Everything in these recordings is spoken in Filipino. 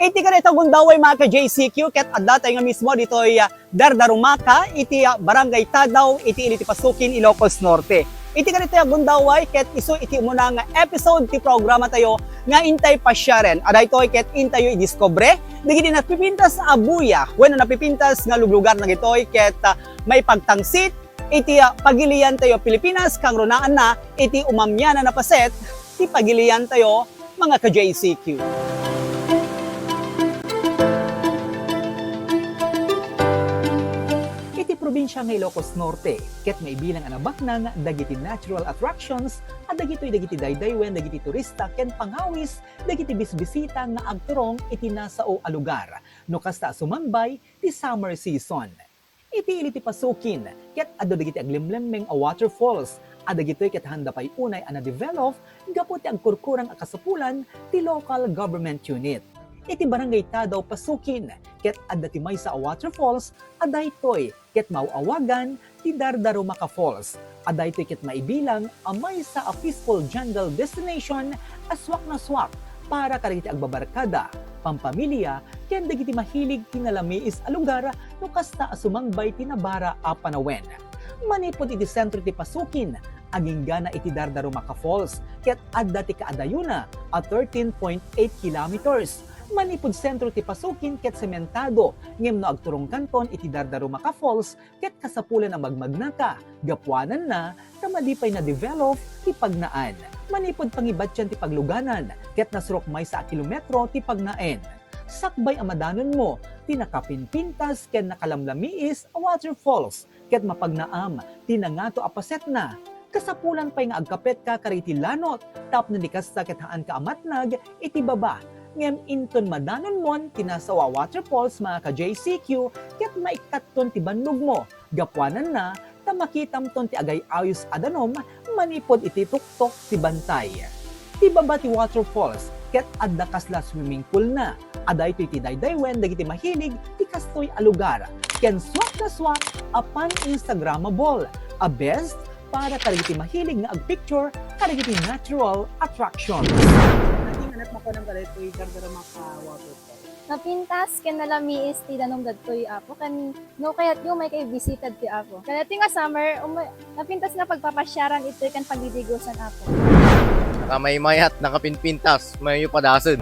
Iti kanita gundaway mga ka-JCQ, ket adda tayo nga mismo dito ay Dardarumaka, iti Barangay Tadao, iti Pasuquin, Ilocos Norte. Iti kanita gundaway, ket iso iti muna nga episode ti programa tayo nga intay pasyaren. Aday toy ket intayo i-discover, digiti napipintas abuya, when napipintas nga lugar na gitoy, ket may pagtangsit, iti pagilian tayo Pilipinas, kang runaan na, iti umamyana na paset, ti pagilian tayo mga ka-JCQ. Probinsya ng Ilocos Norte, ket may bilang anabak na nga dagiti natural attractions at dagitoy dagiti daydaywen, dagiti turista ken panghawis, dagiti bisbisita nga agturong iti nasao a lugar no kasta sumambay ti summer season. Iti ili ti Pasuquin, ket adto dagiti aglimlemmeng a waterfalls, at dagitoy ket handa pay unay a na-develop gapu ti agkurkurang a kasapulan ti local government unit. Iti Barangay Tadao, Pasuquin, ket adda ti maysa a waterfalls, adaytoy ket mauawagan ti Dardarumaka Falls. Adaytoy ket maibilang a maysa a peaceful jungle destination aswak na swak para kadagiti agbabarkada, pampamilya, ken dagiti mahilig tinalamiis a lugar no kasta a sumangbay ti nabara a panawen. Manipod iti sentro ti Pasuquin, aginggana iti Dardarumaka Falls, ket adda ti kaadayuna a 13.8 kilometers. Manipod sentro ti Pasuquin ket sementado, ngem no agturong kanton iti Dardarumaka Falls ket kasapulan ang magmagnaka, gapuanan na malipay na develop ti pagnaan. Manipod pangibatyan ti pagluganan, ket nasrok maysa a kilometro ti pagnaen. Sakbay amadanon mo, ti nakapinpintas ken nakalamlamiis a waterfalls, ket mapagnaam ti nangato a paset na. Kasapulan pay nga agkapet ka kariti lanot, tapno ni kasta ket haan ka amatnag iti baba. Ngem inton madanon mon tinasawa waterfalls mga ka-JCQ ket maikatton ti bannog mo. Gapuanan na ta makitam ton ti agay ayos adanom manipod iti tuktok ti bantay. Ti baba ti waterfalls ket adda kasla swimming pool na. Aday ti daydaywen dagiti mahilig ti kastoy a lugar. Ken swak na swak apan instagramable. A best para kadagiti mahilig nga agpicture kadagiti natural attractions. Hanap mo ko ng kaletoy Dardarumaka waterfall. Napintas ken nalamiis ti danong dadtoy apo ken no kayat yung may kay visited ti apo. Kaleti nga summer napintas na pagpapasyaran ito kan pagdidigosan apo. Nakamaymayat, nakapinpintas, mayo padason.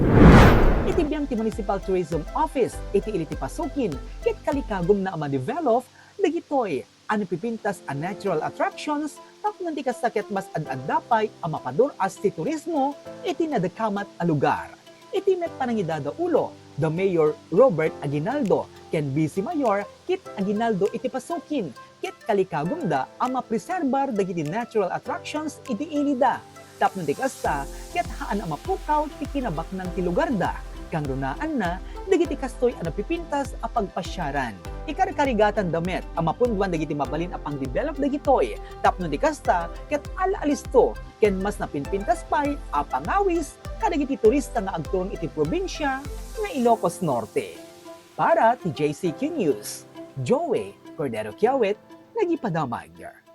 Iti biyang ti Municipal Tourism Office, iti ili ti Pasuquin, ket kalikagom na ma-develop, dagitoy ano pipintas a natural attractions, tapno ti kasakit mas ad-addapay a mapadur as ti turismo, iti nadakamat a lugar. Iti met panangidada ulo, the Mayor Robert Aguinaldo, ken Vice Mayor Kit Aguinaldo iti Pasuquin, ket kalikagom da a mapreserbar dagiti natural attractions iti ilida. Tapno ti kasta, ket haan a mapukaw ti kinabaknang ti lugar da. Kang runaan na, dagiti kastoy a napipintas a pagpasyaran. Ikarkarigatan damet, a mapunduan dagiti mabalin a pang-develop dagitoy. Tapno di kasta, ket ala-alisto, ken mas napinpintas pay a pangawis, kadagiti turista nga agturong iti probinsya nga Ilocos Norte. Para ti JCQ News, Joey Cordero Kiawit, nagipadamag.